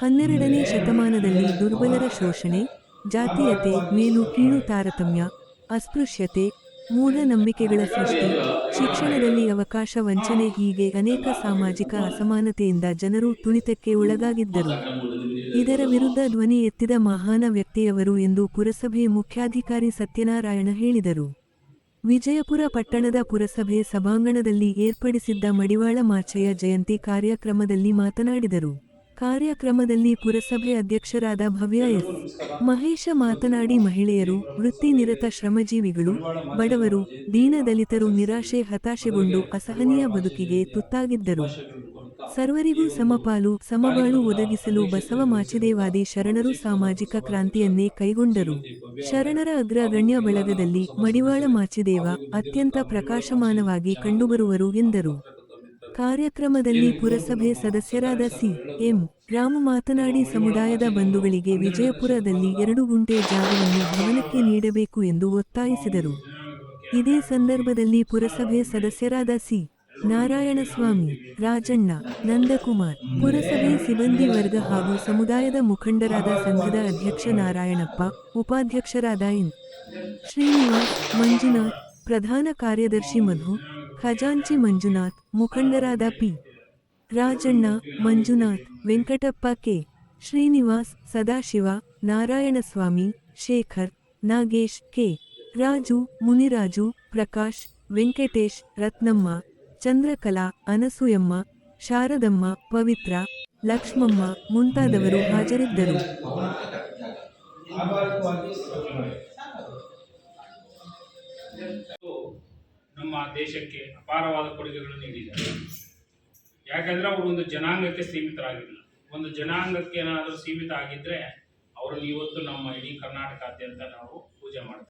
12ನೇ ಶತಮಾನದಲ್ಲಿ ದುರ್ಬಲರ ಶೋಷಣೆ, ಜಾತೀಯತೆ, ಮೇಲು ಕೀಳು ತಾರತಮ್ಯ, ಅಸ್ಪೃಶ್ಯತೆ, ಮೂಢನಂಬಿಕೆಗಳ ಸೃಷ್ಟಿ, ಶಿಕ್ಷಣದಲ್ಲಿ ಅವಕಾಶ ವಂಚನೆ ಹೀಗೆ ಅನೇಕ ಸಾಮಾಜಿಕ ಅಸಮಾನತೆಯಿಂದ ಜನರು ತುಳಿತಕ್ಕೆ ಒಳಗಾಗಿದ್ದರು. ಇದರ ವಿರುದ್ಧ ಧ್ವನಿ ಎತ್ತಿದ ಮಹಾನ ವ್ಯಕ್ತಿಯವರು ಎಂದು ಪುರಸಭೆ ಮುಖ್ಯಾಧಿಕಾರಿ ಸತ್ಯನಾರಾಯಣ ಹೇಳಿದರು. ವಿಜಯಪುರ ಪಟ್ಟಣದ ಪುರಸಭೆ ಸಭಾಂಗಣದಲ್ಲಿ ಏರ್ಪಡಿಸಿದ್ದ ಮಡಿವಾಳ ಮಾಚಯ್ಯ ಜಯಂತಿ ಕಾರ್ಯಕ್ರಮದಲ್ಲಿ ಮಾತನಾಡಿದರು. ಕಾರ್ಯಕ್ರಮದಲ್ಲಿ ಪುರಸಭೆ ಅಧ್ಯಕ್ಷರಾದ ಭವ್ಯ ಎಸ್. ಮಹೇಶ ಮಾತನಾಡಿ ಮಹಿಳೆಯರು, ವೃತ್ತಿನಿರತ ಶ್ರಮಜೀವಿಗಳು, ಬಡವರು, ದೀನದಲಿತರು ನಿರಾಶೆ ಹತಾಶೆಗೊಂಡು ಅಸಹನೀಯ ಬದುಕಿಗೆ ತುತ್ತಾಗಿದ್ದರು. ಸರ್ವರಿಗೂ ಸಮಪಾಲು ಸಮಬಾಳು ಒದಗಿಸಲು ಬಸವ ಮಾಚಿದೇವಾದಿ ಶರಣರು ಸಾಮಾಜಿಕ ಕ್ರಾಂತಿಯನ್ನೇ ಕೈಗೊಂಡರು. ಶರಣರ ಅಗ್ರಗಣ್ಯ ಬಳಗದಲ್ಲಿ ಮಡಿವಾಳ ಮಾಚಿದೇವ ಅತ್ಯಂತ ಪ್ರಕಾಶಮಾನವಾಗಿ ಕಂಡುಬರುವರು ಎಂದರು. ಕಾರ್ಯಕ್ರಮದಲ್ಲಿ ಪುರಸಭೆ ಸದಸ್ಯರಾದ ಸಿ. ಎಂ. ರಾಮು ಮಾತನಾಡಿ ಸಮುದಾಯದ ಬಂಧುಗಳಿಗೆ ವಿಜಯಪುರದಲ್ಲಿ 2 ಗುಂಟೆ ಜಾಗವನ್ನು ಭವನಕ್ಕೆ ನೀಡಬೇಕು ಎಂದು ಒತ್ತಾಯಿಸಿದರು. ಇದೇ ಸಂದರ್ಭದಲ್ಲಿ ಪುರಸಭೆ ಸದಸ್ಯರಾದ ಸಿ. ನಾರಾಯಣಸ್ವಾಮಿ, ರಾಜಣ್ಣ, ನಂದಕುಮಾರ್, ಪುರಸಭೆ ಸಿಬ್ಬಂದಿ ವರ್ಗ ಹಾಗೂ ಸಮುದಾಯದ ಮುಖಂಡರಾದ ಸಂಘದ ಅಧ್ಯಕ್ಷ ನಾರಾಯಣಪ್ಪ, ಉಪಾಧ್ಯಕ್ಷರಾದ ಎನ್. ಶ್ರೀನಿವಾಸ್, ಮಂಜುನಾಥ್, ಪ್ರಧಾನ ಕಾರ್ಯದರ್ಶಿ ಮಧು, ಖಜಾಂಚಿ ಮಂಜುನಾಥ್, ಮುಖಂಡರಾದ P. Rajanna, Manjunath, Venkatappa, K. Srinivas, Sadashiva, Narayanaswamy, Shekhar, Nagesh, K. Raju, Muniraju, Prakash, Venkatesh, Rathnamma, Chandrakala, Anasuyamma, Sharadamma, Pavithra, Lakshmamma ಮುಂತಾದವರು ಹಾಜರಿದ್ದರು. ನಮ್ಮ ದೇಶಕ್ಕೆ ಅಪಾರವಾದ ಕೊಡುಗೆಗಳನ್ನು ನೀಡಿದ್ದಾರೆ. ಯಾಕಂದ್ರೆ ಅವರು ಒಂದು ಜನಾಂಗಕ್ಕೆ ಸೀಮಿತರಾಗಿಲ್ಲ. ಒಂದು ಜನಾಂಗಕ್ಕೆ ಏನಾದರೂ ಸೀಮಿತ ಆಗಿದ್ರೆ ಅವರನ್ನು ಇವತ್ತು ನಮ್ಮ ಇಡೀ ಕರ್ನಾಟಕಾದ್ಯಂತ ನಾವು ಪೂಜೆ ಮಾಡ್ತೀವಿ.